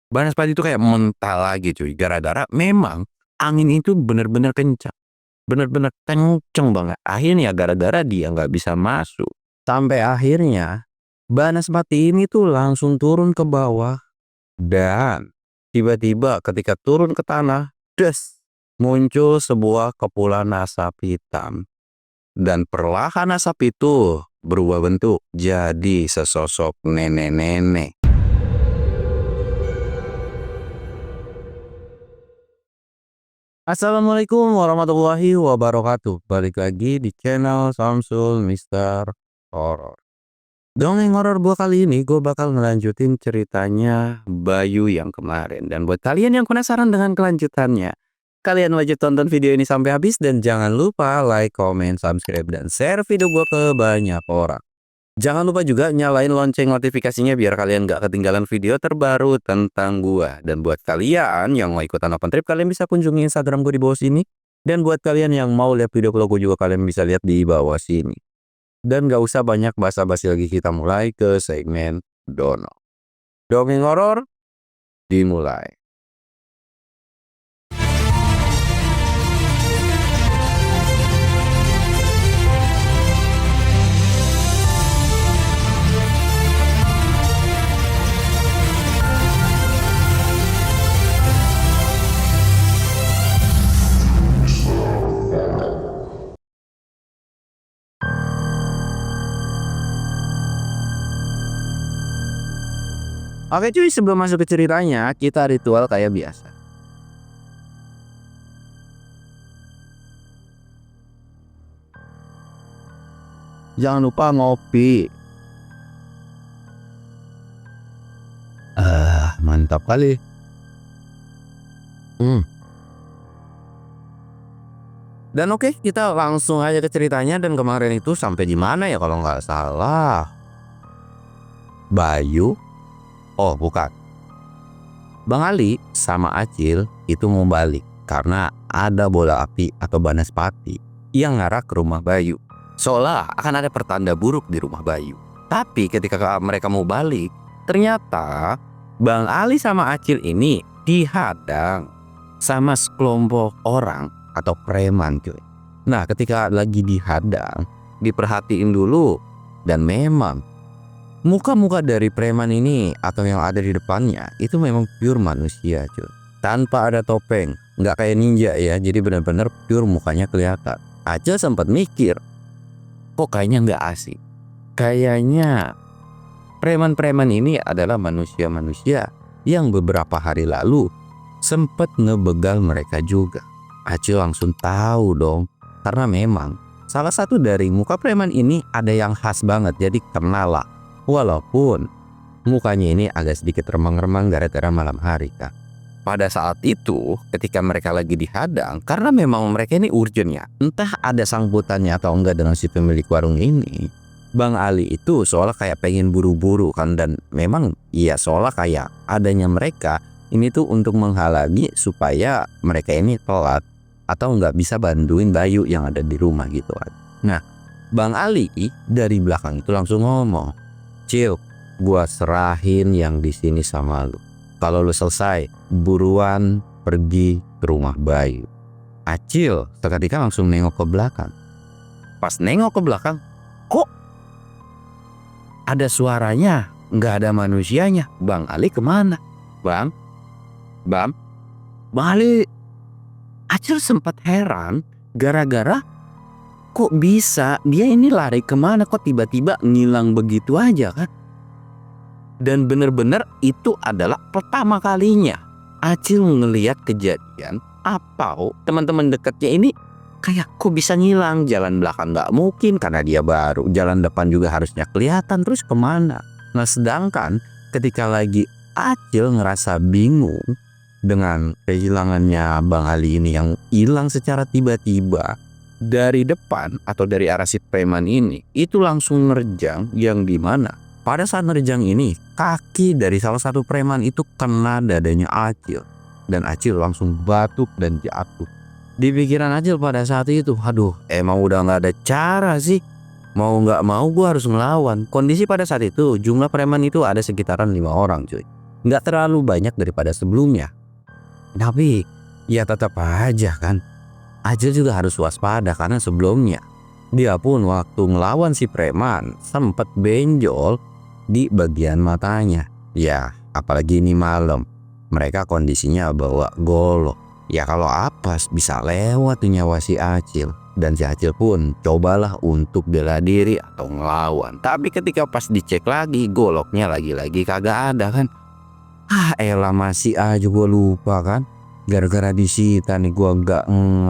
Banaspati itu kayak mental lagi cuy, gara-gara memang angin itu bener-bener kencang. Bener-bener kenceng banget. Akhirnya gara-gara dia nggak bisa masuk, sampai akhirnya Banaspati ini tuh langsung turun ke bawah dan tiba-tiba ketika turun ke tanah, des, muncul sebuah kepulan asap hitam. Dan perlahan asap itu berubah bentuk jadi sesosok nenek-nenek. Assalamualaikum warahmatullahi wabarakatuh. Balik lagi di channel Samsul Mister Horror. Dongeng horor gua kali ini gue bakal ngelanjutin ceritanya Bayu yang kemarin. Dan buat kalian yang penasaran dengan kelanjutannya, kalian wajib tonton video ini sampai habis dan jangan lupa like, comment, subscribe, dan share video gua ke banyak orang. Jangan lupa juga nyalain lonceng notifikasinya biar kalian gak ketinggalan video terbaru tentang gua. Dan buat kalian yang mau ikutan open trip, kalian bisa kunjungi Instagram gue di bawah sini. Dan buat kalian yang mau lihat video vlog gue juga, kalian bisa lihat di bawah sini. Dan gak usah banyak basa-basi lagi, kita mulai ke segmen Dono. Dongeng horor dimulai. Oke cuy, sebelum masuk ke ceritanya, kita ritual kayak biasa. Jangan lupa ngopi. Mantap kali. Dan oke, kita langsung aja ke ceritanya. Dan kemarin itu sampai di mana ya kalau nggak salah? Bayu? Oh bukan. Bang Ali sama Acil itu mau balik karena ada bola api atau Banaspati yang ngarah ke rumah Bayu. Seolah akan ada pertanda buruk di rumah Bayu. Tapi ketika mereka mau balik, ternyata Bang Ali sama Acil ini dihadang sama sekelompok orang atau preman cuy. Nah ketika lagi dihadang, diperhatiin dulu, dan memang muka-muka dari preman ini atau yang ada di depannya itu memang pure manusia cuy, tanpa ada topeng, nggak kayak ninja ya, jadi benar-benar pure mukanya kelihatan. Acil sempat mikir, kok kayaknya nggak asik, kayaknya preman-preman ini adalah manusia-manusia yang beberapa hari lalu sempat ngebegal mereka juga. Acil langsung tahu dong, karena memang salah satu dari muka preman ini ada yang khas banget, jadi kenal lah. Walaupun mukanya ini agak sedikit remang-remang gara-gara malam hari kan. Pada saat itu ketika mereka lagi dihadang, karena memang mereka ini urgent ya, entah ada sambutannya atau enggak dengan si pemilik warung ini, Bang Ali itu seolah kayak pengen buru-buru kan. Dan memang iya, seolah kayak adanya mereka ini tuh untuk menghalangi supaya mereka ini telat atau nggak bisa bantuin Bayu yang ada di rumah gitu kan. Nah Bang Ali dari belakang itu langsung ngomong, "Cil, gua serahin yang di sini sama lu. Kalau lu selesai, buruan pergi ke rumah Bayu." Acil seketika langsung nengok ke belakang. Pas nengok ke belakang, kok ada suaranya, nggak ada manusianya. Bang Ali kemana? Bang Ali. Acil sempat heran gara-gara kok bisa dia ini lari kemana, kok tiba-tiba ngilang begitu aja kan. Dan bener-bener itu adalah pertama kalinya Acil ngelihat kejadian atau teman-teman dekatnya ini kayak kok bisa ngilang. Jalan belakang nggak mungkin karena dia baru, jalan depan juga harusnya kelihatan, terus kemana. Nah sedangkan ketika lagi Acil ngerasa bingung dengan kehilangannya Bang Ali ini yang hilang secara tiba-tiba, dari depan atau dari arah si preman ini itu langsung nerjang, yang dimana pada saat nerjang ini kaki dari salah satu preman itu kena dadanya Acil dan Acil langsung batuk dan jatuh. Di pikiran Acil pada saat itu, aduh emang udah nggak ada cara sih, mau nggak mau gue harus ngelawan. Kondisi pada saat itu jumlah preman itu ada sekitaran 5 orang cuy. nggak terlalu banyak daripada sebelumnya. Tapi ya tetap aja kan, Acil juga harus waspada karena sebelumnya dia pun waktu ngelawan si preman sempet benjol di bagian matanya. Ya apalagi ini malam, mereka kondisinya bawa golok. Ya kalau apes bisa lewat tuh nyawa si Acil. Dan si Acil pun cobalah untuk bela diri atau ngelawan. Tapi ketika pas dicek lagi, goloknya lagi-lagi kagak ada kan. Elah masih aja gue lupa kan. Gara-gara disita nih gue gak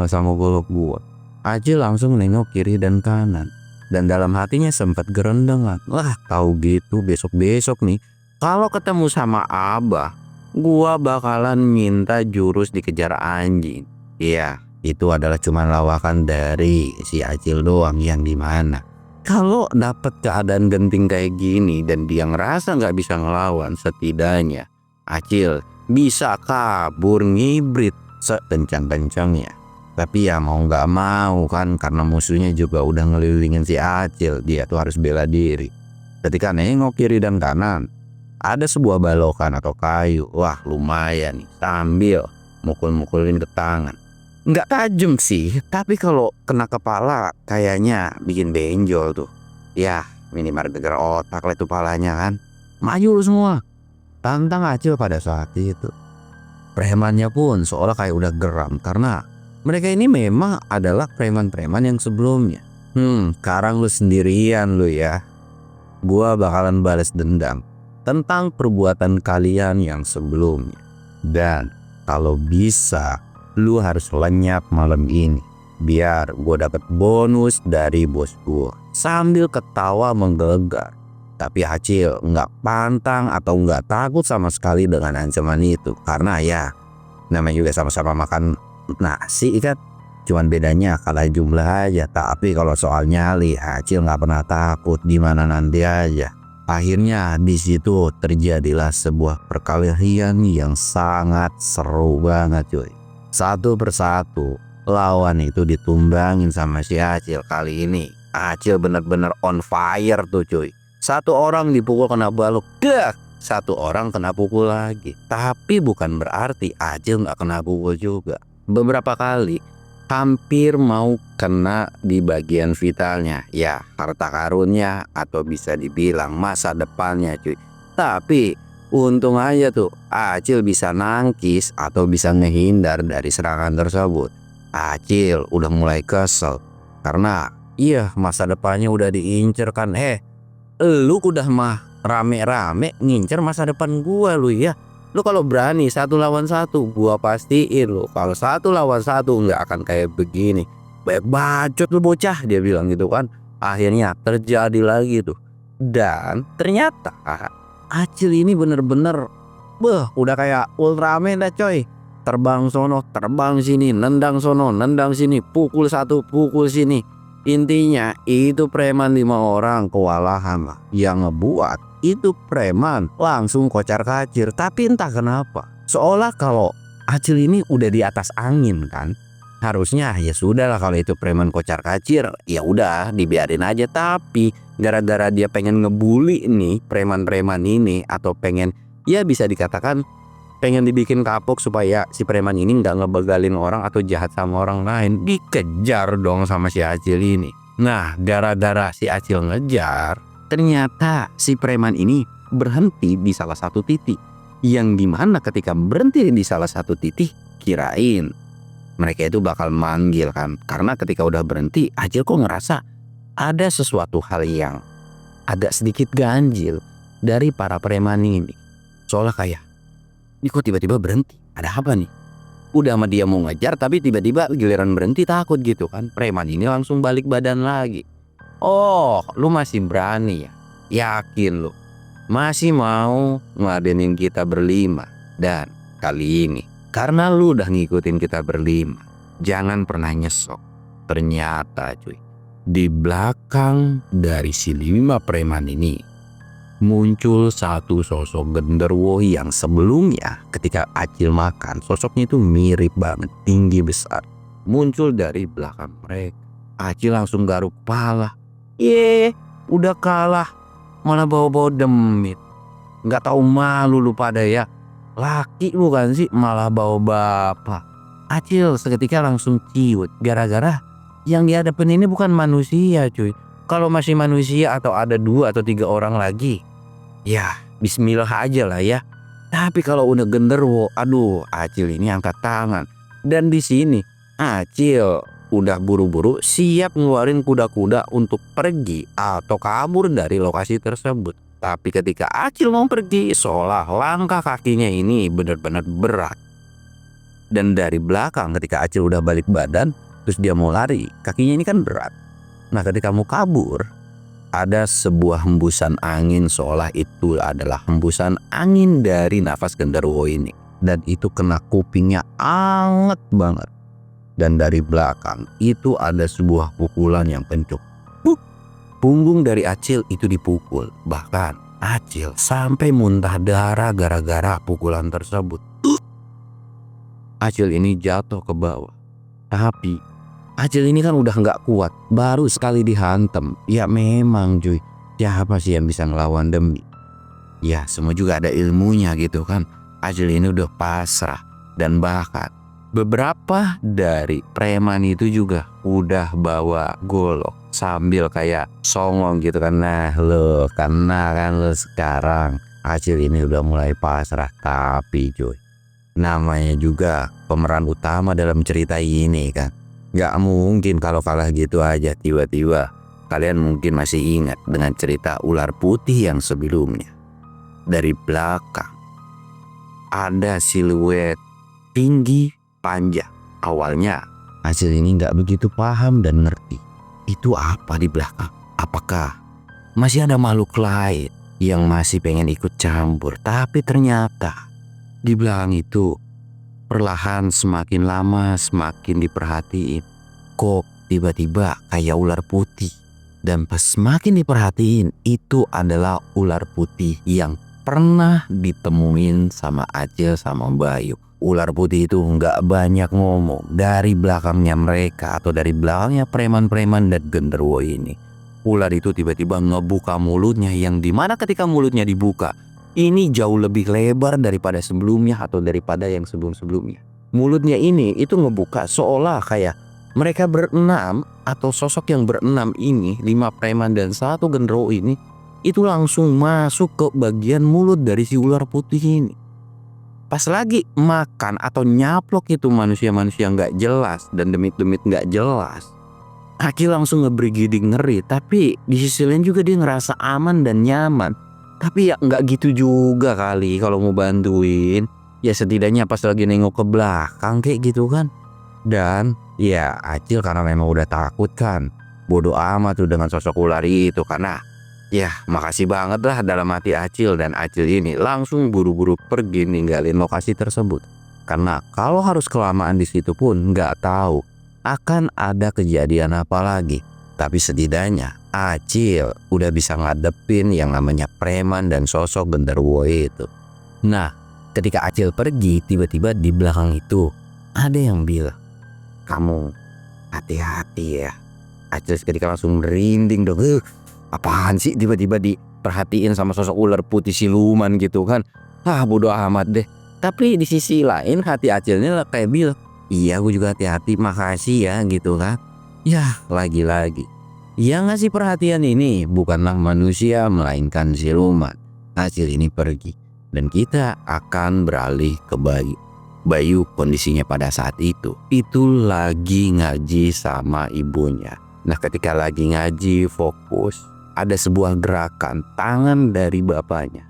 sama golok gue. Acil langsung nengok kiri dan kanan. Dan dalam hatinya sempat gerendengan. Wah tahu gitu besok-besok nih, kalau ketemu sama Abah, gua bakalan minta jurus dikejar anjing. Iya, itu adalah cuma lawakan dari si Acil doang yang dimana kalau dapet keadaan genting kayak gini dan dia ngerasa nggak bisa ngelawan, setidaknya Acil bisa kabur ngibrit sekencang-kencangnya. Tapi ya mau nggak mau kan, karena musuhnya juga udah ngelilingin si Acil, dia tuh harus bela diri. Ketika nengok kiri dan kanan, ada sebuah balokan atau kayu. Wah lumayan nih, sambil mukul-mukulin ke tangan. Nggak tajam sih, tapi kalau kena kepala kayaknya bikin benjol tuh. Ya minimal geger otak lah tuh palanya kan. Maju lu semua, tantang Acil pada saat itu. Premannya pun seolah kayak udah geram karena mereka ini memang adalah preman-preman yang sebelumnya. Sekarang lu sendirian lu ya. Gua bakalan balas dendam tentang perbuatan kalian yang sebelumnya. Dan kalau bisa lu harus lenyap malam ini biar gua dapat bonus dari bos gua. Sambil ketawa menggelegar. Tapi Acil nggak pantang atau nggak takut sama sekali dengan ancaman itu. Karena ya namanya juga sama-sama makan nasi kan, cuman bedanya kalah jumlah aja. Tapi kalau soal nyali, Acil nggak pernah takut, dimana nanti aja. Akhirnya di situ terjadilah sebuah perkelahian yang sangat seru banget cuy. Satu persatu lawan itu ditumbangin sama si Acil. Kali ini Acil bener-bener on fire tuh cuy. Satu orang dipukul kena balok, satu orang kena pukul lagi. Tapi bukan berarti Acil nggak kena pukul juga. Beberapa kali hampir mau kena di bagian vitalnya, ya harta karunnya atau bisa dibilang masa depannya cuy. Tapi untung aja tuh Acil bisa nangkis atau bisa ngehindar dari serangan tersebut. Acil udah mulai kesel karena iya masa depannya udah diincer kan. Lu udah mah rame-rame ngincer masa depan gua lu ya. Lu kalau berani 1 lawan 1, gua pastiin lu kalau 1 lawan 1 nggak akan kayak begini. Bacot lu bocah, dia bilang gitu kan. Akhirnya terjadi lagi tuh. Dan ternyata Acil ini bener-bener udah kayak Ultraman dah coy. Terbang sono, terbang sini, nendang sono, nendang sini, pukul satu, pukul sini. Intinya itu preman 5 orang kewalahan lah. Yang ngebuat itu preman langsung kocar-kacir. Tapi entah kenapa seolah kalau Acil ini udah di atas angin kan. Harusnya ya sudah lah kalau itu preman kocar-kacir, ya udah dibiarin aja. Tapi gara-gara dia pengen ngebully nih preman-preman ini, atau pengen ya bisa dikatakan pengen dibikin kapok supaya si preman ini nggak ngebegalin orang atau jahat sama orang lain, dikejar dong sama si Acil ini. Nah gara-gara si Acil ngejar, ternyata si preman ini berhenti di salah satu titik. Yang dimana ketika berhenti di salah satu titik, kirain mereka itu bakal manggil kan. Karena ketika udah berhenti, Acil kok ngerasa ada sesuatu hal yang agak sedikit ganjil dari para preman ini. Soalnya kayak, ini kok tiba-tiba berhenti? Ada apa nih? Udah sama dia mau ngejar tapi tiba-tiba giliran berhenti takut gitu kan. Preman ini langsung balik badan lagi. Oh lu masih berani ya? Yakin lu masih mau ngeladenin kita berlima? Dan kali ini karena lu udah ngikutin kita berlima, jangan pernah nyesok. Ternyata cuy, di belakang dari si 5 preman ini muncul satu sosok genderuwo yang sebelumnya ketika Acil makan, sosoknya itu mirip banget, tinggi besar. Muncul dari belakang mereka. Acil langsung garuk kepala. Udah kalah malah bawa-bawa demit. Nggak tahu malu lu pada ya. laki bukan sih malah bawa bapak. Acil seketika langsung ciut gara-gara yang dihadapin ini bukan manusia cuy. Kalau masih manusia atau ada 2 atau 3 orang lagi, ya bismillah aja lah ya. Tapi kalau udah genderuwo, aduh Acil ini angkat tangan. Dan di sini Acil udah buru-buru siap ngeluarin kuda-kuda untuk pergi atau kabur dari lokasi tersebut. Tapi ketika Acil mau pergi, seolah langkah kakinya ini benar-benar berat. Dan dari belakang ketika Acil udah balik badan, terus dia mau lari, kakinya ini kan berat. Nah ketika mau kabur, ada sebuah hembusan angin seolah itu adalah hembusan angin dari nafas genderuwo ini. Dan itu kena kupingnya anget banget. Dan dari belakang itu ada sebuah pukulan yang kencang. Punggung dari Acil itu dipukul. Bahkan Acil sampai muntah darah gara-gara pukulan tersebut. Acil ini jatuh ke bawah. Tapi Acil ini kan udah nggak kuat, baru sekali dihantam. Ya memang cuy, siapa sih yang bisa ngelawan demi? Ya semua juga ada ilmunya gitu kan. Acil ini udah pasrah. Dan bahkan beberapa dari preman itu juga udah bawa golok sambil kayak songong gitu kan. Nah lo kena kan lo sekarang. Acil ini udah mulai pasrah. Tapi cuy, namanya juga pemeran utama dalam cerita ini kan. Gak mungkin kalau kalah gitu aja tiba-tiba. Kalian mungkin masih ingat dengan cerita ular putih yang sebelumnya. Dari belakang ada siluet tinggi panjang. Awalnya Acil ini gak begitu paham dan ngerti itu apa di belakang. Apakah masih ada makhluk lain yang masih pengen ikut campur. Tapi ternyata di belakang itu perlahan semakin lama semakin diperhatiin. Kok tiba-tiba kayak ular putih. Dan pas semakin diperhatiin itu adalah ular putih yang pernah ditemuin sama Acil sama Bayu. Ular putih itu nggak banyak ngomong. Dari belakangnya mereka atau dari belakangnya preman-preman dan genderuwo ini, ular itu tiba-tiba ngebuka mulutnya, yang dimana ketika mulutnya dibuka ini jauh lebih lebar daripada sebelumnya atau daripada yang sebelum-sebelumnya. Mulutnya ini itu ngebuka seolah kayak mereka berenam atau sosok yang berenam ini, 5 preman dan 1 genderuwo ini, itu langsung masuk ke bagian mulut dari si ular putih ini. Pas lagi makan atau nyaplok itu manusia-manusia nggak jelas dan demit-demit nggak jelas, Acil langsung ngebrigidik ngeri. Tapi di sisi lain juga dia ngerasa aman dan nyaman. Tapi ya nggak gitu juga kali kalau mau bantuin. Ya setidaknya pas lagi nengok ke belakang kayak gitu kan. Dan ya Acil karena memang udah takut kan, bodoh amat tuh dengan sosok ular itu. Karena ya makasih banget lah dalam hati Acil. Dan Acil ini langsung buru-buru pergi ninggalin lokasi tersebut. Karena kalau harus kelamaan di situ pun nggak tahu akan ada kejadian apa lagi. Tapi setidaknya Acil udah bisa ngadepin yang namanya preman dan sosok genderuwo itu. Nah ketika Acil pergi, tiba-tiba di belakang itu ada yang bilang, "Kamu hati-hati ya." Acil seketika langsung merinding dong. Apaan sih tiba-tiba diperhatiin sama sosok ular putih siluman gitu kan. Bodoh amat deh. Tapi di sisi lain hati Acilnya kayak bilang, "Iya gue juga hati-hati, makasih ya," gitu kan. Ya lagi-lagi yang ngasih perhatian ini bukanlah manusia melainkan siluman. Acil ini pergi dan kita akan beralih ke Bayu. Bayu kondisinya pada saat itu lagi ngaji sama ibunya. Nah ketika lagi ngaji fokus, ada sebuah gerakan tangan dari bapaknya.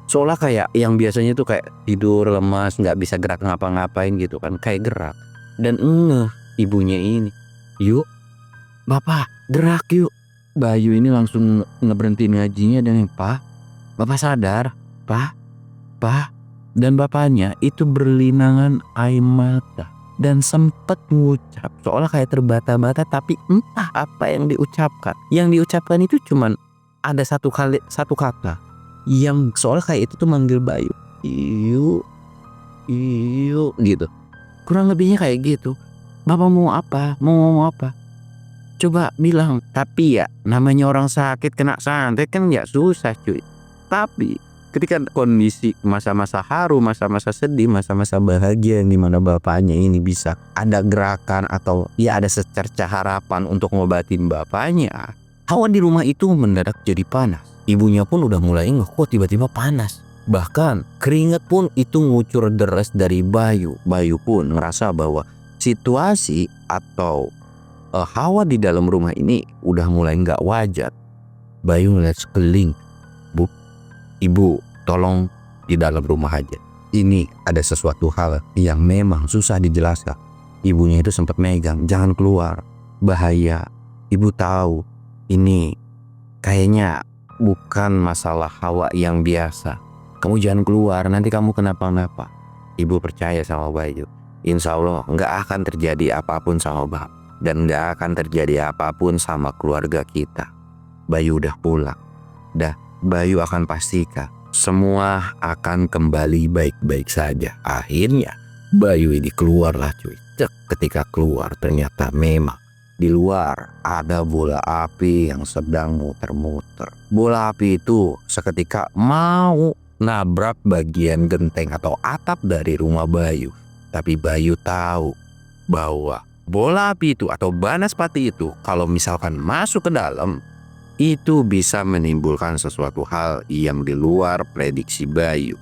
Seolah kayak yang biasanya tuh kayak tidur lemas nggak bisa gerak ngapa-ngapain gitu kan, kayak gerak. Dan ibunya ini, "Yuk bapak gerak yuk." Bayu ini langsung ngeberhentiin ngajinya dan "Pak, bapak sadar? Pak." Dan bapaknya itu berlinangan air mata dan sempat mengucap seolah kayak terbata-bata, tapi entah apa yang diucapkan. Yang diucapkan itu cuman ada satu kata yang seolah kayak itu tuh manggil Bayu, "Iyu, iyu," gitu. Kurang lebihnya kayak gitu. "Bapak mau apa? Mau ngomong apa? Coba bilang." Tapi ya namanya orang sakit kena santet kan ya susah cuy. Tapi Ketika kondisi masa-masa haru, masa-masa sedih, masa-masa bahagia yang dimana bapaknya ini bisa ada gerakan atau ya ada secerca harapan untuk ngobatin bapaknya, hawa di rumah itu mendadak jadi panas. Ibunya pun udah mulai kok tiba-tiba panas. Bahkan keringat pun itu ngucur deras dari Bayu. Bayu pun ngerasa bahwa situasi atau hawa di dalam rumah ini udah mulai nggak wajar. Bayu ngeliat sekeliling. Bu, Ibu, tolong di dalam rumah aja. Ini ada sesuatu hal yang memang susah dijelaskan. Ibunya itu sempat megang, jangan keluar, bahaya. Ibu tahu ini kayaknya bukan masalah hawa yang biasa. Kamu jangan keluar, nanti kamu kenapa-napa. Ibu percaya sama Bayu. Insya Allah nggak akan terjadi apapun sama Bapak. Dan nggak akan terjadi apapun sama keluarga kita. Bayu udah pulang. Bayu akan pastikan semua akan kembali baik-baik saja. Akhirnya Bayu ini keluarlah cuy. Ketika keluar ternyata memang di luar ada bola api yang sedang muter-muter. Bola api itu seketika mau nabrak bagian genteng atau atap dari rumah Bayu. Tapi Bayu tahu bahwa bola api itu atau banaspati itu kalau misalkan masuk ke dalam, itu bisa menimbulkan sesuatu hal yang di luar prediksi Bayu.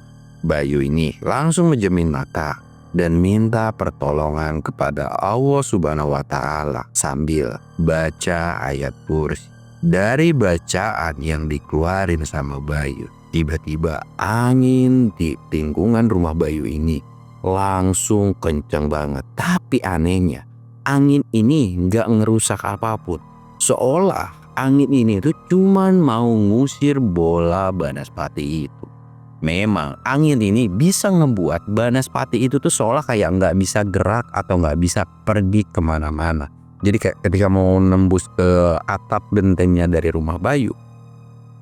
Bayu ini langsung menjemin mata dan minta pertolongan kepada Allah Subhanahu wa Ta'ala sambil baca ayat kursi. Dari bacaan yang dikeluarin sama Bayu, tiba-tiba angin di lingkungan rumah Bayu ini langsung kenceng banget. Tapi anehnya, angin ini nggak ngerusak apapun. Seolah angin ini tuh cuman mau ngusir bola banaspati itu. Memang angin ini bisa ngebuat banaspati itu tuh seolah kayak nggak bisa gerak atau nggak bisa pergi kemana-mana. Jadi kayak ketika mau nembus ke atap gentengnya dari rumah Bayu,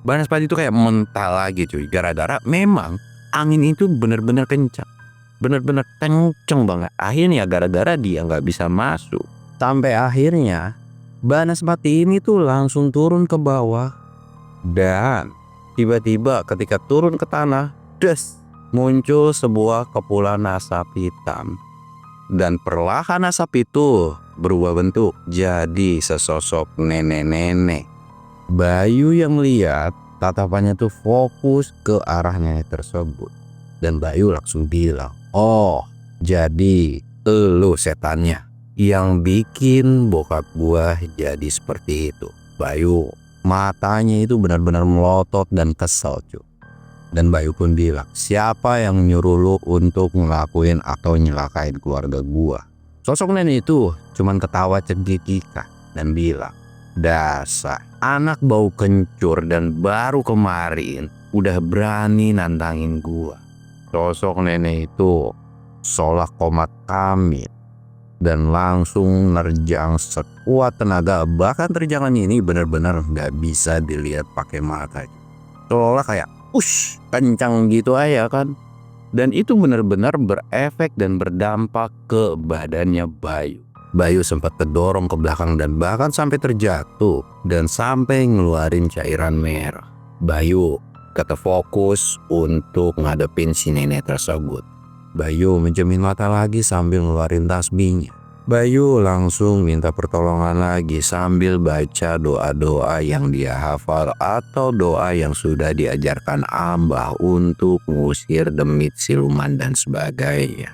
banaspati itu kayak mental lagi cuy. Gara-gara memang angin itu bener-bener kencang. Bener-bener kenceng banget. Akhirnya gara-gara dia nggak bisa masuk. Sampai akhirnya banaspati ini tuh langsung turun ke bawah. Dan tiba-tiba ketika turun ke tanah, muncul sebuah kepulan asap hitam. Dan perlahan asap itu berubah bentuk jadi sesosok nenek-nenek. Bayu yang lihat tatapannya tuh fokus ke arah nenek tersebut. Dan Bayu langsung bilang, "Oh, jadi elu setannya yang bikin bokap gua jadi seperti itu." Bayu matanya itu benar-benar melotot dan kesel cuy. Dan Bayu pun bilang, "Siapa yang nyuruh lu untuk ngelakuin atau nyelakain keluarga gua?" Sosok nenek itu cuman ketawa cekik-cekikan dan bilang, "Dasar anak bau kencur dan baru kemarin udah berani nantangin gua." Sosok nenek itu seolah komat kamit dan langsung nerjang sekuat tenaga. Bahkan terjangan ini benar-benar nggak bisa dilihat pakai mata. Seolah kayak kencang gitu aja kan. Dan itu benar-benar berefek dan berdampak ke badannya Bayu. Bayu sempat terdorong ke belakang dan bahkan sampai terjatuh dan sampai ngeluarin cairan merah. Bayu kata fokus untuk ngadepin si nenek tersebut. Bayu menjemin mata lagi sambil ngeluarin tasbihnya. Bayu langsung minta pertolongan lagi sambil baca doa-doa yang dia hafal atau doa yang sudah diajarkan Abah untuk ngusir demit, siluman dan sebagainya.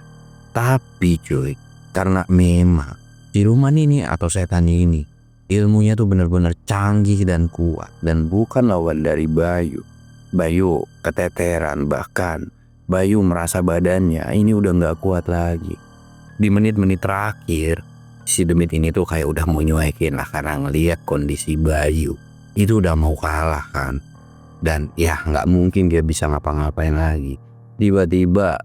Tapi cuy, karena memang siluman ini atau setan ini ilmunya tuh benar-benar canggih dan kuat dan bukan lawan dari Bayu. Bayu keteteran, bahkan Bayu merasa badannya ini udah gak kuat lagi. Di menit-menit terakhir si demit ini tuh kayak udah mau nyuekin lah karena ngeliat kondisi Bayu itu udah mau kalah kan. Dan ya gak mungkin dia bisa ngapa-ngapain lagi. Tiba-tiba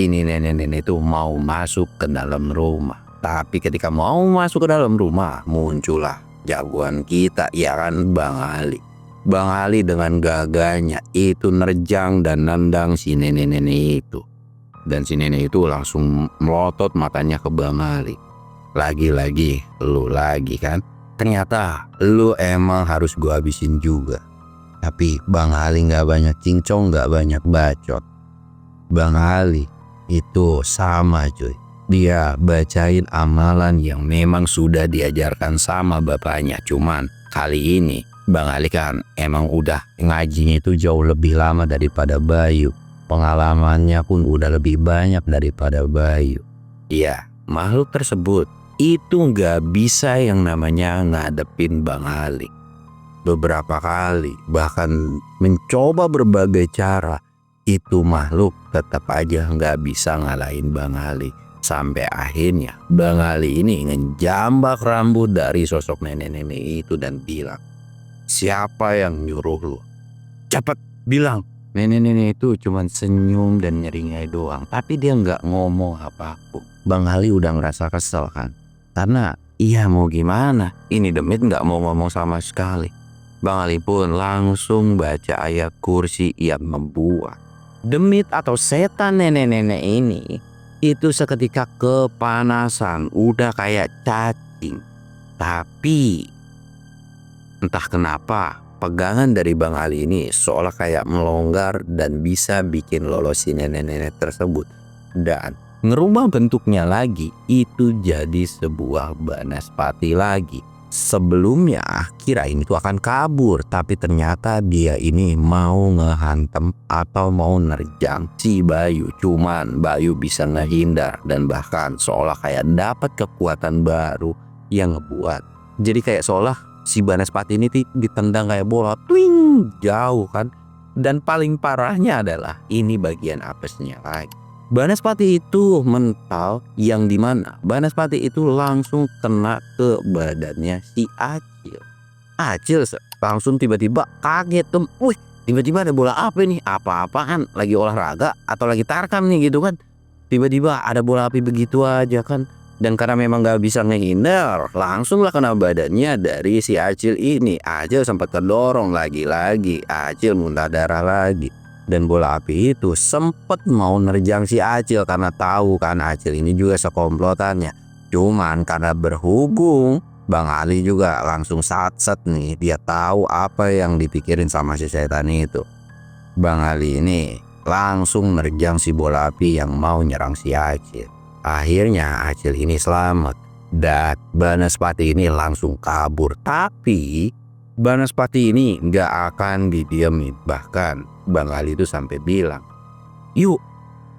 ini nenek-nenek tuh mau masuk ke dalam rumah. Tapi ketika mau masuk ke dalam rumah muncullah jagoan kita, ya kan, Bang Ali. Bang Ali dengan gagahnya itu nerjang dan nendang si nenek-nenek itu. Dan si nenek itu langsung melotot matanya ke Bang Ali. Lagi-lagi lu lagi kan. Ternyata lu emang harus gua habisin juga. Tapi Bang Ali nggak banyak cincong, nggak banyak bacot. Bang Ali itu sama cuy. Dia bacain amalan yang memang sudah diajarkan sama bapaknya. Cuman kali ini Bang Ali kan emang udah ngajinya itu jauh lebih lama daripada Bayu. Pengalamannya pun udah lebih banyak daripada Bayu. Iya, makhluk tersebut itu nggak bisa yang namanya ngadepin Bang Ali. Beberapa kali bahkan mencoba berbagai cara, itu makhluk tetap aja nggak bisa ngalahin Bang Ali. Sampai akhirnya Bang Ali ini ngejambak rambut dari sosok nenek-nenek itu dan bilang, "Siapa yang nyuruh lu? Cepat bilang." Nenek-nenek itu cuma senyum dan nyeringai doang, tapi dia nggak ngomong apapun. Bang Ali udah ngerasa kesel kan, karena iya mau gimana, ini demit nggak mau ngomong sama sekali. Bang Ali pun langsung baca ayat kursi yang membuat demit atau setan nenek-nenek ini itu seketika kepanasan, udah kayak cacing. Tapi entah kenapa pegangan dari Bang Ali ini seolah kayak melonggar dan bisa bikin lolosin nenek-nenek tersebut. Dan ngerubah bentuknya lagi itu jadi sebuah banaspati lagi. Sebelumnya kirain itu akan kabur, tapi ternyata dia ini mau ngehantem atau mau nerjang si Bayu. Cuman Bayu bisa ngehindar dan bahkan seolah kayak dapat kekuatan baru yang ngebuat jadi kayak seolah si banaspati ini ditendang kayak bola, twing, jauh kan. Dan paling parahnya adalah ini bagian apesnya lagi. Banaspati itu mental yang dimana banaspati itu langsung kena ke badannya si Acil. Acil langsung tiba-tiba kaget tuh. Wih, tiba-tiba ada bola api nih. Apa-apaan? Lagi olahraga atau lagi tarkam nih gitu kan. Tiba-tiba ada bola api begitu aja kan. Dan karena memang gak bisa ngehindar, langsung lah kena badannya dari si Acil ini. Acil sempat kedorong lagi-lagi. Acil muntah darah lagi. Dan bola api itu sempat mau nerjang si Acil karena tahu kan Acil ini juga sekomplotannya. Cuman karena berhubung Bang Ali juga langsung satset nih, dia tahu apa yang dipikirin sama si setan itu. Bang Ali ini langsung nerjang si bola api yang mau nyerang si Acil. Akhirnya Acil ini selamat dan banaspati ini langsung kabur. Tapi banaspati ini nggak akan didiemin. Bahkan Bang Ali itu sampai bilang, "Yuk,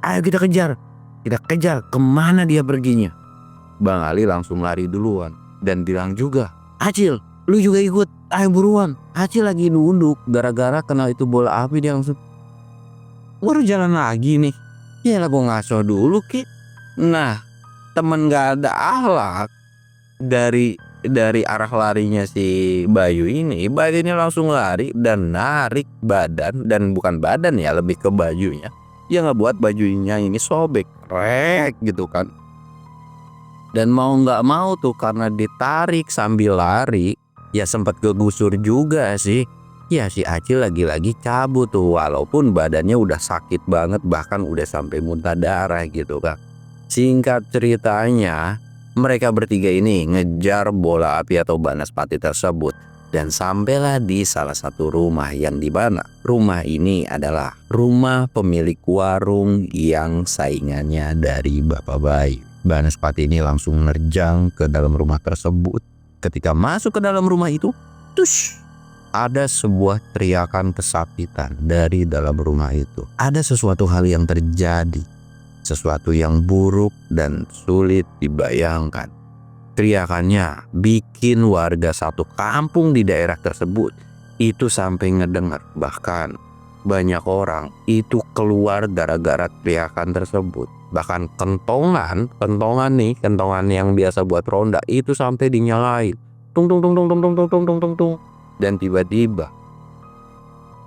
ayo kita kejar. Kita kejar kemana dia perginya." Bang Ali langsung lari duluan dan bilang juga, "Acil, lu juga ikut. Ayo buruan." Acil lagi nunduk gara-gara kena itu bola api, dia langsung, "Baru jalan lagi nih. Ya lah gua ngaso dulu Ki." Nah, temen gak ada akhlak dari arah larinya si Bayu ini langsung lari dan narik badan, dan bukan badan ya, lebih ke bajunya. Ya ngebuat bajunya ini sobek, rek gitu kan. Dan mau nggak mau tuh karena ditarik sambil lari, ya sempat kegusur juga sih. Ya si Acil lagi-lagi cabut tuh, walaupun badannya udah sakit banget, bahkan udah sampai muntah darah gitu kan. Singkat ceritanya, mereka bertiga ini ngejar bola api atau banaspati tersebut dan sampailah di salah satu rumah yang dimana rumah ini adalah rumah pemilik warung yang saingannya dari Bapak Bayu. Banaspati ini langsung nerjang ke dalam rumah tersebut. Ketika masuk ke dalam rumah itu, tush, ada sebuah teriakan kesakitan dari dalam rumah itu. Ada sesuatu hal yang terjadi. Sesuatu yang buruk dan sulit dibayangkan. Teriakannya bikin warga satu kampung di daerah tersebut itu sampai ngedengar. Bahkan banyak orang itu keluar gara-gara teriakan tersebut. Bahkan kentongan yang biasa buat ronda itu sampai dinyalain. Tung tung tung tung tung tung tung tung tung tung. Dan tiba-tiba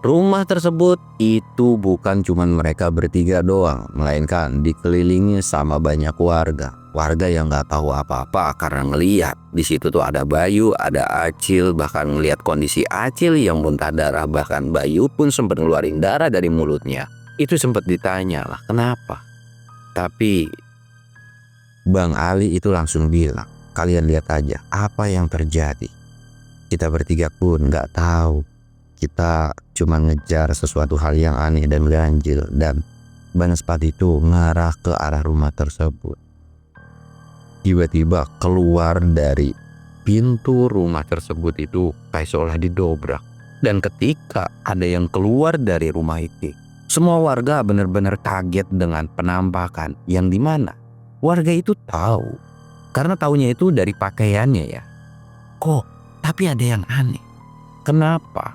rumah tersebut itu bukan cuma mereka bertiga doang, melainkan dikelilingi sama banyak warga. Warga yang nggak tahu apa-apa karena ngelihat di situ tuh ada Bayu, ada Acil, bahkan ngelihat kondisi Acil yang muntah darah, bahkan Bayu pun sempat ngeluarin darah dari mulutnya. Itu sempat ditanya lah kenapa. Tapi Bang Ali itu langsung bilang, "Kalian lihat aja apa yang terjadi. Kita bertiga pun nggak tahu kita cuma ngejar sesuatu hal yang aneh dan ganjil, dan Banaspati itu ngarah ke arah rumah tersebut. Tiba-tiba keluar dari pintu rumah tersebut itu kayak seolah didobrak. Dan ketika ada yang keluar dari rumah itu, semua warga benar-benar kaget dengan penampakan yang dimana warga itu tahu. Karena taunya itu dari pakaiannya ya. Kok tapi ada yang aneh. Kenapa?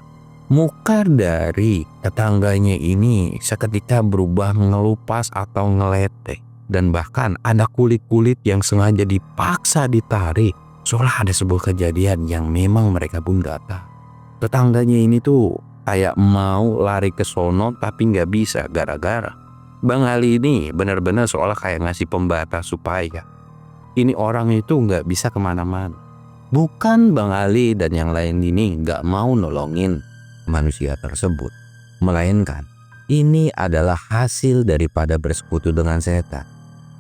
Muka dari tetangganya ini seketika berubah ngelupas atau ngeleteh. Dan bahkan ada kulit-kulit yang sengaja dipaksa ditarik. Seolah ada sebuah kejadian yang memang mereka pun gak tahu. Tetangganya ini tuh kayak mau lari ke sono tapi gak bisa gara-gara Bang Ali ini benar-benar seolah kayak ngasih pembatas supaya ini orang itu gak bisa kemana-mana. Bukan Bang Ali dan yang lain ini gak mau nolongin manusia tersebut, melainkan ini adalah hasil daripada bersekutu dengan setan.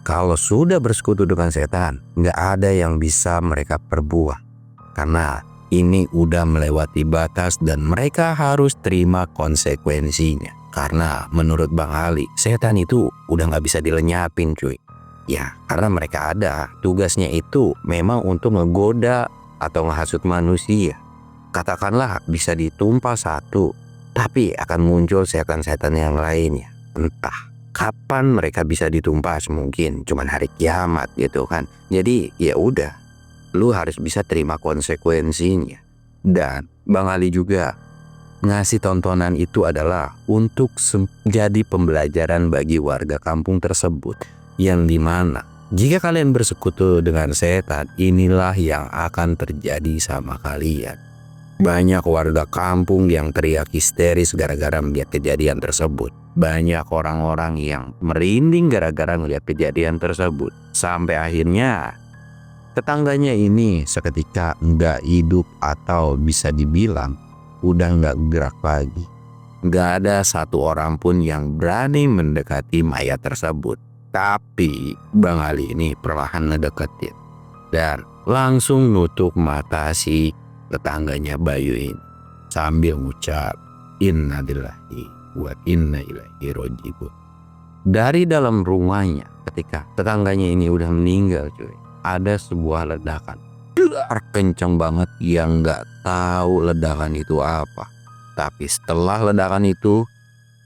Kalau sudah bersekutu dengan setan, gak ada yang bisa mereka perbuat. Karena ini udah melewati batas dan mereka harus terima konsekuensinya. Karena menurut Bang Ali, setan itu udah gak bisa dilenyapin cuy. Ya karena mereka ada, tugasnya itu memang untuk ngegoda atau ngehasut manusia. Katakanlah bisa ditumpah satu, tapi akan muncul setan-setan yang lainnya. Entah kapan mereka bisa ditumpas, mungkin cuman hari kiamat gitu kan. Jadi ya udah, lu harus bisa terima konsekuensinya. Dan Bang Ali juga ngasih tontonan itu adalah untuk jadi pembelajaran bagi warga kampung tersebut, yang dimana jika kalian bersekutu dengan setan, inilah yang akan terjadi sama kalian. Banyak warga kampung yang teriak histeris gara-gara melihat kejadian tersebut. Banyak orang-orang yang merinding gara-gara melihat kejadian tersebut. Sampai akhirnya tetangganya ini seketika nggak hidup atau bisa dibilang udah nggak gerak lagi. Nggak ada satu orang pun yang berani mendekati mayat tersebut. Tapi Bang Ali ini perlahan ngedeketin dan langsung nutup mata si tetangganya Bayu ini sambil ngucap innalillahi wa inna ilaihi raji'un. Dari dalam rumahnya ketika tetangganya ini udah meninggal cuy, ada sebuah ledakan kencang banget yang nggak tahu ledakan itu apa. Tapi setelah ledakan itu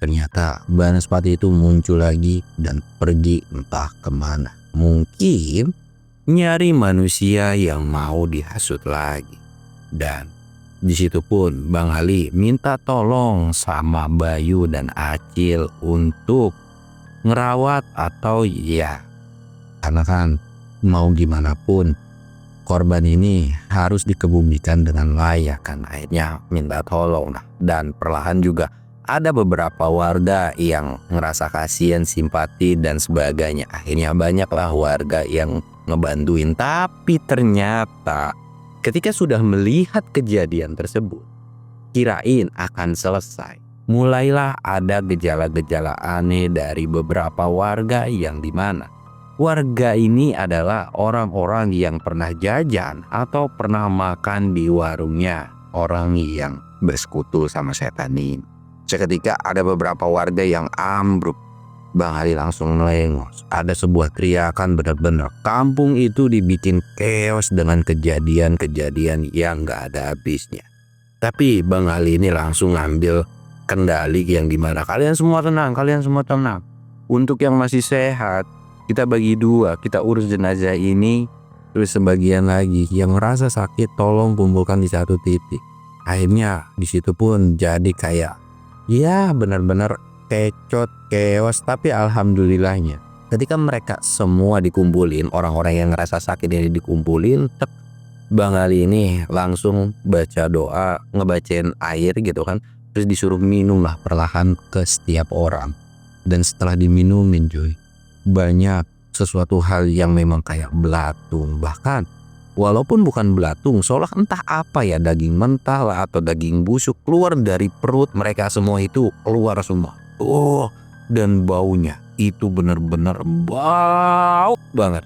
ternyata Banaspati itu muncul lagi dan pergi entah kemana. Mungkin nyari manusia yang mau dihasut lagi. Dan disitu pun Bang Ali minta tolong sama Bayu dan Acil untuk ngerawat atau ya, karena kan mau gimana pun korban ini harus dikebumikan dengan layak kan. Akhirnya minta tolong. Nah, dan perlahan juga ada beberapa warga yang ngerasa kasihan, simpati dan sebagainya. Akhirnya banyaklah warga yang ngebantuin. Tapi ternyata ketika sudah melihat kejadian tersebut, kirain akan selesai. Mulailah ada gejala-gejala aneh dari beberapa warga yang dimana warga ini adalah orang-orang yang pernah jajan atau pernah makan di warungnya orang yang bersekutu sama setan ini. Seketika ada beberapa warga yang ambruk. Bang Ali langsung melengos. Ada sebuah teriakan, benar-benar kampung itu dibikin chaos dengan kejadian-kejadian yang gak ada habisnya. Tapi Bang Ali ini langsung ngambil kendali yang dimana kalian semua tenang, kalian semua tenang. Untuk yang masih sehat, kita bagi dua, kita urus jenazah ini. Terus sebagian lagi yang merasa sakit tolong kumpulkan di satu titik. Akhirnya disitu pun jadi kayak ya benar-benar kecot, chaos. Tapi alhamdulillahnya ketika mereka semua dikumpulin, orang-orang yang ngerasa sakit ini dikumpulin, Bang Ali ini langsung baca doa, ngebacain air gitu kan. Terus disuruh minum lah perlahan ke setiap orang. Dan setelah diminumin cuy, banyak sesuatu hal yang memang kayak belatung. Bahkan walaupun bukan belatung, seolah entah apa ya, daging mentah lah atau daging busuk keluar dari perut mereka semua itu keluar semua. Oh, dan baunya itu benar-benar bau banget.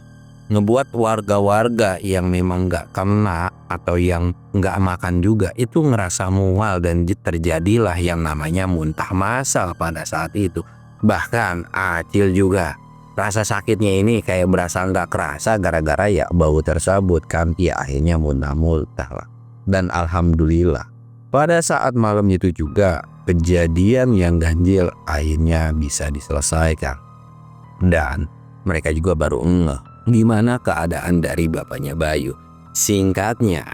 ngebuat warga-warga yang memang nggak kena atau yang nggak makan juga itu ngerasa mual dan terjadilah yang namanya muntah massal pada saat itu. Bahkan Acil juga rasa sakitnya ini kayak berasa nggak kerasa gara-gara ya bau tersebut kan, ya akhirnya muntah-muntah lah. Dan alhamdulillah pada saat malam itu juga kejadian yang ganjil akhirnya bisa diselesaikan. Dan mereka juga baru ngeh gimana keadaan dari bapaknya Bayu. Singkatnya,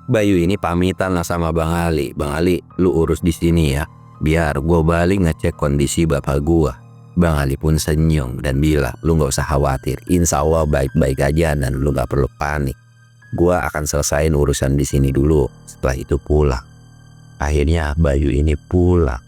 Bayu ini pamitan lah sama Bang Ali. Bang Ali, lu urus di sini ya, biar gue balik ngecek kondisi bapak gue. Bang Ali pun senyum dan bilang, lu gak usah khawatir, insya Allah baik-baik aja dan lu gak perlu panik. Gue akan selesain urusan di sini dulu, setelah itu pulang. Akhirnya Bayu ini pulang.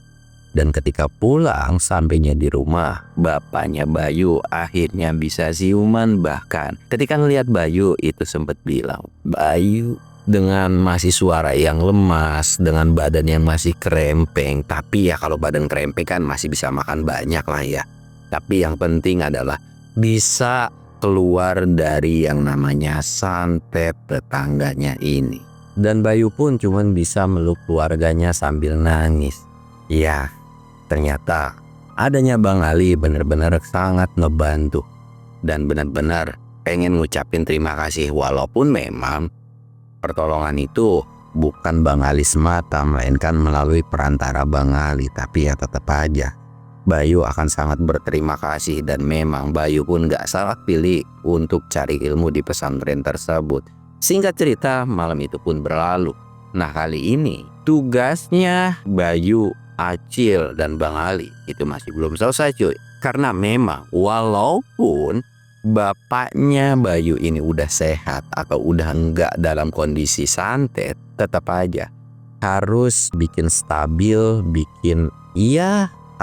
Dan ketika pulang sampainya di rumah, bapaknya Bayu akhirnya bisa siuman. Bahkan ketika ngelihat Bayu itu sempat bilang, Bayu dengan masih suara yang lemas, dengan badan yang masih krempeng. Tapi ya kalau badan krempeng kan masih bisa makan banyak lah ya. Tapi yang penting adalah bisa keluar dari yang namanya santet tetangganya ini. Dan Bayu pun cuman bisa meluk keluarganya sambil nangis. Ya, ternyata adanya Bang Ali benar-benar sangat ngebantu dan benar-benar pengen ngucapin terima kasih, walaupun memang pertolongan itu bukan Bang Ali semata melainkan melalui perantara Bang Ali, tapi ya tetap aja Bayu akan sangat berterima kasih. Dan memang Bayu pun gak salah pilih untuk cari ilmu di pesantren tersebut. Singkat cerita, malam itu pun berlalu. Nah, kali ini tugasnya Bayu, Acil, dan Bang Ali itu masih belum selesai cuy. Karena memang walaupun bapaknya Bayu ini udah sehat atau udah enggak dalam kondisi santet, tetap aja harus bikin stabil,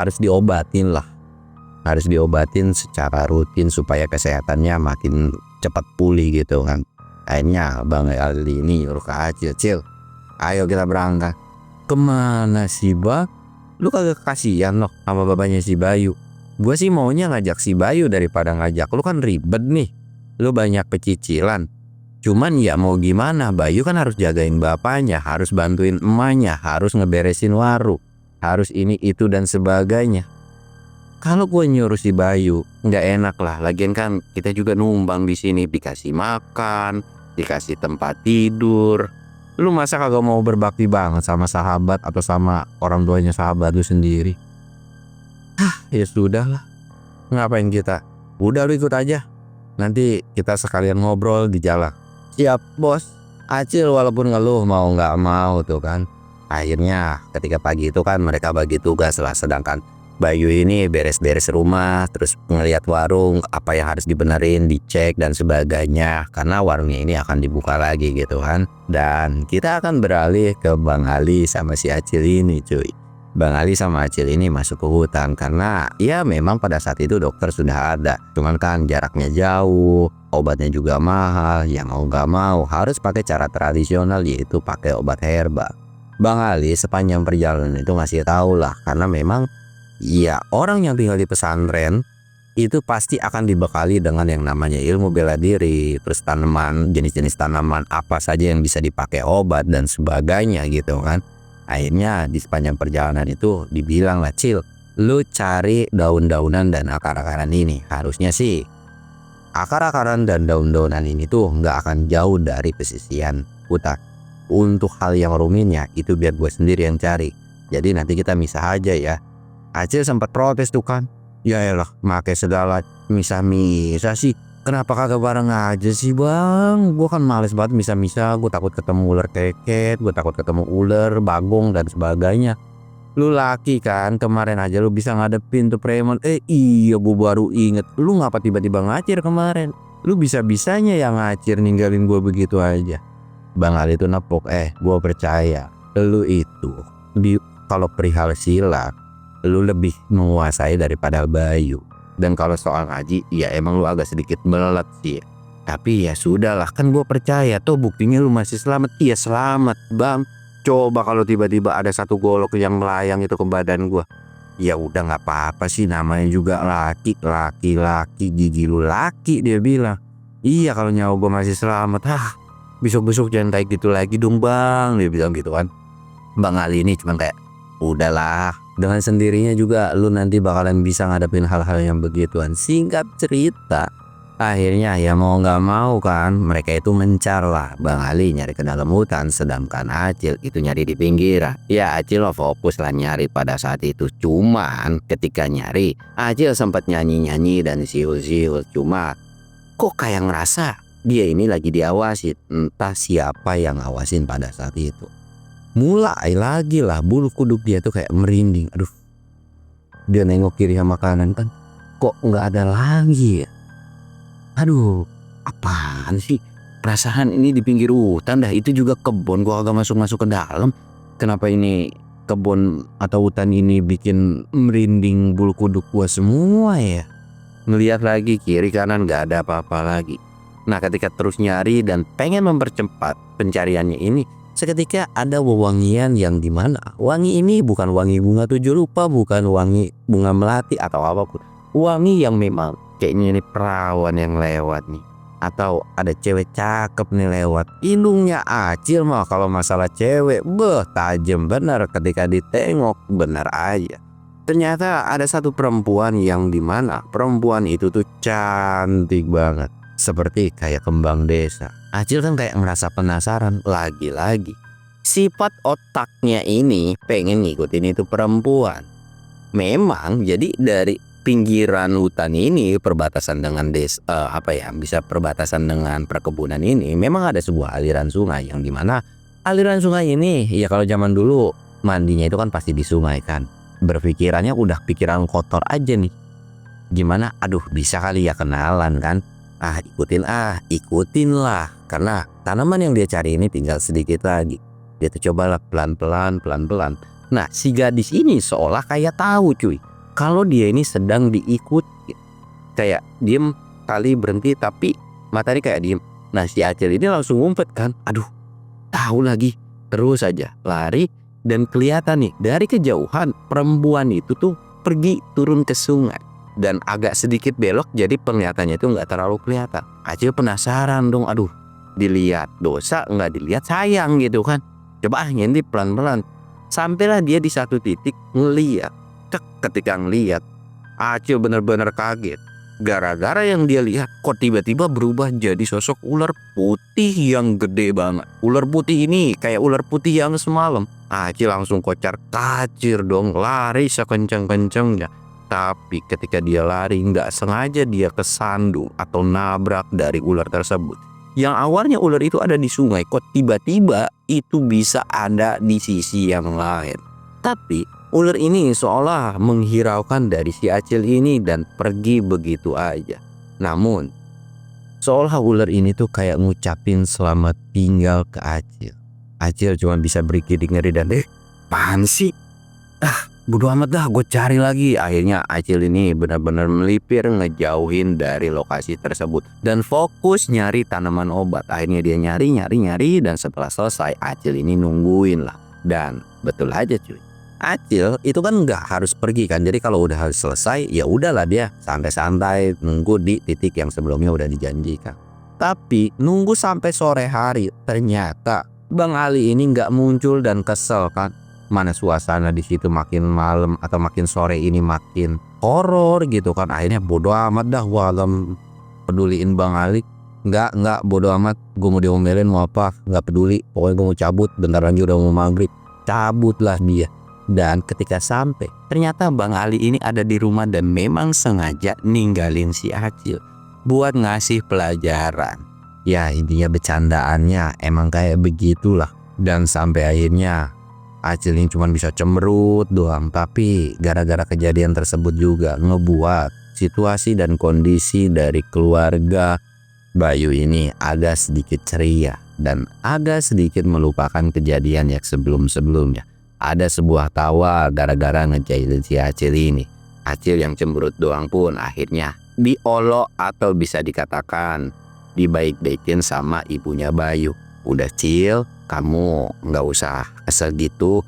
harus diobatin lah. Harus diobatin secara rutin supaya kesehatannya makin cepat pulih gitu kan. Akhirnya Bang Ali ini nyuruh ke Acil, Cil, ayo kita berangkat. Kemana sih Bang? Lu kagak kasihan loh sama bapaknya si Bayu. Gue sih maunya ngajak si Bayu daripada ngajak lu, kan ribet nih. Lu banyak pecicilan. Cuman ya mau gimana, Bayu kan harus jagain bapaknya, harus bantuin emaknya, harus ngeberesin warung, harus ini itu dan sebagainya. Kalau gue nyuruh si Bayu nggak enak lah. Lagian kan kita juga numpang di sini, dikasih makan, dikasih tempat tidur. Lu masa kagak mau berbakti banget sama sahabat atau sama orang tuanya sahabat lu sendiri? Ya sudah lah. Ngapain kita? Udah lu ikut aja. Nanti kita sekalian ngobrol di jalan. Siap bos. Acil walaupun ngeluh mau nggak mau tuh kan. Akhirnya ketika pagi itu kan mereka bagi tugas lah. Sedangkan Bayu ini beres-beres rumah, terus ngelihat warung, apa yang harus dibenerin, dicek dan sebagainya. Karena warungnya ini akan dibuka lagi gitu kan. Dan kita akan beralih ke Bang Ali sama si Acil ini cuy. Bang Ali sama Acil ini masuk ke hutan karena ya memang pada saat itu dokter sudah ada. Cuman kan jaraknya jauh, obatnya juga mahal, yang mau gak mau harus pakai cara tradisional, yaitu pakai obat herbal. Bang Ali sepanjang perjalanan itu ngasih tahu lah, karena memang ya orang yang tinggal di pesantren itu pasti akan dibekali dengan yang namanya ilmu bela diri, terus tanaman, jenis-jenis tanaman apa saja yang bisa dipakai obat dan sebagainya gitu kan. Akhirnya di sepanjang perjalanan itu dibilang lah, Cil, lu cari daun-daunan dan akar-akaran ini. Harusnya sih akar-akaran dan daun-daunan ini tuh nggak akan jauh dari pesisian hutan. Untuk hal yang rumitnya itu biar gue sendiri yang cari. Jadi nanti kita misah aja ya. Acil sempat protes tuh kan. Ya elah, make segala misah-misah sih. Kenapa kagak bareng aja sih Bang? Gue kan males banget misah-misah. Gue takut ketemu ular keket, gue takut ketemu ular, bagong dan sebagainya. Lu laki kan, kemarin aja lu bisa ngadepin tuh preman. Iya, gue baru inget. Lu ngapa tiba-tiba ngacir kemarin? Lu bisa-bisanya yang ngacir ninggalin gue begitu aja. Bang Ali tuh nepuk, gue percaya lu itu kalau perihal silat lu lebih menguasai daripada Bayu. Dan kalau soal ngaji, ya emang lu agak sedikit melet sih. Tapi ya sudahlah, kan gue percaya tuh buktinya lu masih selamat. Iya selamat Bang. Coba kalau tiba-tiba ada satu golok yang melayang itu ke badan gue. Ya udah nggak apa-apa sih, namanya juga laki, gigi lu laki, dia bilang. Iya kalau nyawa gue masih selamat, besok-besok jangan kayak gitu lagi dong bang, dia bilang gitu kan. Bang Ali ini cuman kayak, udahlah, dengan sendirinya juga lu nanti bakalan bisa ngadepin hal-hal yang begituan. Singkat cerita, akhirnya ya mau nggak mau kan mereka itu mencar lah. Bang Ali nyari ke dalam hutan, sedangkan Acil itu nyari di pinggiran. Ya Acil lo fokus lah nyari pada saat itu. Cuman ketika nyari, Acil sempat nyanyi-nyanyi dan siul-siul. Cuma kok kayak ngerasa dia ini lagi diawasin. Entah siapa yang ngawasin pada saat itu. Mulai lagi lah bulu kuduk dia tuh kayak merinding. Aduh, dia nengok kiri sama kanan kan, kok nggak ada lagi ya. Aduh, apaan sih? Perasaan ini di pinggir hutan dah, itu juga kebun, gua agak masuk-masuk ke dalam. Kenapa ini kebun atau hutan ini bikin merinding bulu kuduk gua semua ya? Ngelihat lagi kiri kanan nggak ada apa-apa lagi. Nah ketika terus nyari dan pengen mempercepat pencariannya ini, seketika ada wewangian yang dimana wangi ini bukan wangi bunga tujuh rupa, bukan wangi bunga melati atau apapun. Wangi yang memang kayaknya ini perawan yang lewat nih, atau ada cewek cakep nih lewat. Hidungnya Acil mah kalau masalah cewek tajam bener, ketika ditengok bener aja. Ternyata ada satu perempuan yang dimana perempuan itu tuh cantik banget, seperti kayak kembang desa. Acil kan kayak merasa penasaran lagi-lagi. Sifat otaknya ini pengen ngikutin itu perempuan. Memang jadi dari pinggiran hutan ini perbatasan dengan bisa perbatasan dengan perkebunan ini memang ada sebuah aliran sungai yang dimana aliran sungai ini ya kalau zaman dulu mandinya itu kan pasti di sungai kan. Berpikirannya udah pikiran kotor aja nih. Gimana? Aduh bisa kali ya kenalan kan. Ikutin lah. Karena tanaman yang dia cari ini tinggal sedikit lagi. Dia tuh cobalah pelan-pelan. Nah si gadis ini seolah kayak tahu cuy, kalau dia ini sedang diikuti. Kayak diem kali berhenti tapi matanya kayak diem. Nah si Acil ini langsung ngumpet kan. Aduh tahu lagi. Terus aja lari dan kelihatan nih dari kejauhan perempuan itu tuh pergi turun ke sungai. Dan agak sedikit belok jadi penglihatannya itu nggak terlalu kelihatan. Acil penasaran dong, aduh dilihat dosa nggak dilihat sayang gitu kan. Coba ngintip pelan-pelan. Sampailah dia di satu titik ngeliat. Ketika ngeliat Acil bener-bener kaget. Gara-gara yang dia lihat kok tiba-tiba berubah jadi sosok ular putih yang gede banget. Ular putih ini kayak ular putih yang semalam. Acil langsung kocar kacir dong, lari sekencang-kencangnya. Tapi ketika dia lari nggak sengaja dia kesandung atau nabrak dari ular tersebut. Yang awalnya ular itu ada di sungai, kok tiba-tiba itu bisa ada di sisi yang lain. Tapi ular ini seolah menghiraukan dari si Acil ini dan pergi begitu aja. Namun seolah ular ini tuh kayak ngucapin selamat tinggal ke Acil. Acil cuma bisa bergidik ngeri dan apaan sih? Bodo amat dah, gue cari lagi. Akhirnya Acil ini benar-benar melipir ngejauhin dari lokasi tersebut dan fokus nyari tanaman obat. Akhirnya dia nyari dan setelah selesai Acil ini nungguin lah. Dan betul aja cuy, Acil itu kan nggak harus pergi kan. Jadi kalau udah harus selesai ya udahlah dia santai-santai nunggu di titik yang sebelumnya udah dijanjikan. Tapi nunggu sampai sore hari ternyata Bang Ali ini nggak muncul dan kesel kan. Mana suasana di situ makin malam atau makin sore ini makin horor gitu kan. Akhirnya bodo amat dah, walam peduliin Bang Ali. Enggak bodo amat, gue mau diomelin mau apa nggak peduli, pokoknya gue mau cabut, bentar lagi udah mau maghrib. Cabutlah dia. Dan ketika sampai ternyata Bang Ali ini ada di rumah dan memang sengaja ninggalin si Acil buat ngasih pelajaran. Ya intinya bercandaannya emang kayak begitulah. Dan sampai akhirnya Acil ini cuma bisa cemberut doang. Tapi gara-gara kejadian tersebut juga ngebuat situasi dan kondisi dari keluarga Bayu ini agak sedikit ceria dan agak sedikit melupakan kejadian yang sebelum-sebelumnya. Ada sebuah tawa gara-gara ngejailin si Acil ini. Acil yang cemberut doang pun akhirnya diolok atau bisa dikatakan dibaik-baikin sama ibunya Bayu. Udah Cil, kamu nggak usah kesel gitu.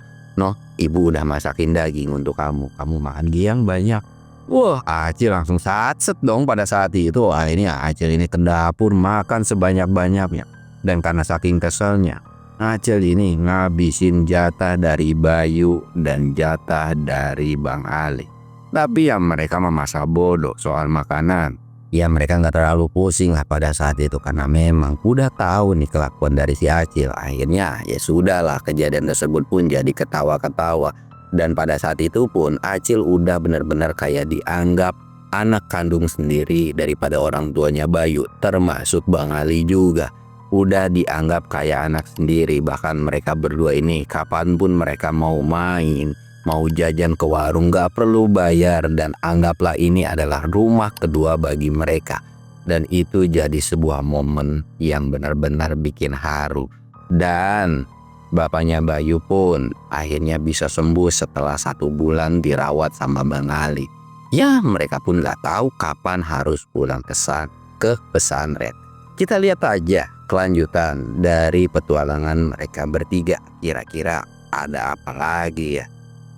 Ibu udah masakin daging untuk kamu makan yang banyak. Wah, Acil langsung satset dong pada saat itu. Wah, ini Acil ini ke dapur makan sebanyak-banyaknya. Dan karena saking keselnya, Acil ini ngabisin jatah dari Bayu dan jatah dari Bang Ali. Tapi ya mereka masa bodoh soal makanan. Ya mereka nggak terlalu pusing lah pada saat itu karena memang udah tahu nih kelakuan dari si Acil. Akhirnya ya sudahlah, kejadian tersebut pun jadi ketawa-ketawa. Dan pada saat itu pun Acil udah benar-benar kayak dianggap anak kandung sendiri daripada orang tuanya Bayu, termasuk Bang Ali juga. Udah dianggap kayak anak sendiri, bahkan mereka berdua ini kapanpun mereka mau main, mau jajan ke warung gak perlu bayar dan anggaplah ini adalah rumah kedua bagi mereka. Dan itu jadi sebuah momen yang benar-benar bikin haru. Dan bapaknya Bayu pun akhirnya bisa sembuh setelah 1 bulan dirawat sama Bang Ali. Ya mereka pun gak tahu kapan harus pulang ke pesantren. Kita lihat aja kelanjutan dari petualangan mereka bertiga. Kira-kira ada apa lagi ya.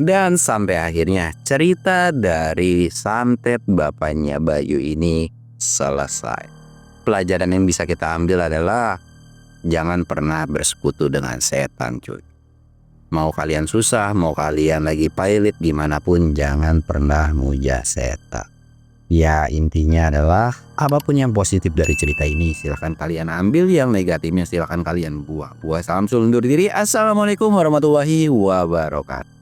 Dan sampai akhirnya cerita dari santet bapaknya Bayu ini selesai. Pelajaran yang bisa kita ambil adalah jangan pernah bersekutu dengan setan, cuy. Mau kalian susah, mau kalian lagi pailit gimana pun, jangan pernah muja setan. Ya intinya adalah apapun yang positif dari cerita ini silahkan kalian ambil, yang negatifnya silahkan kalian buang. Gua Samsul undur diri. Assalamualaikum warahmatullahi wabarakatuh.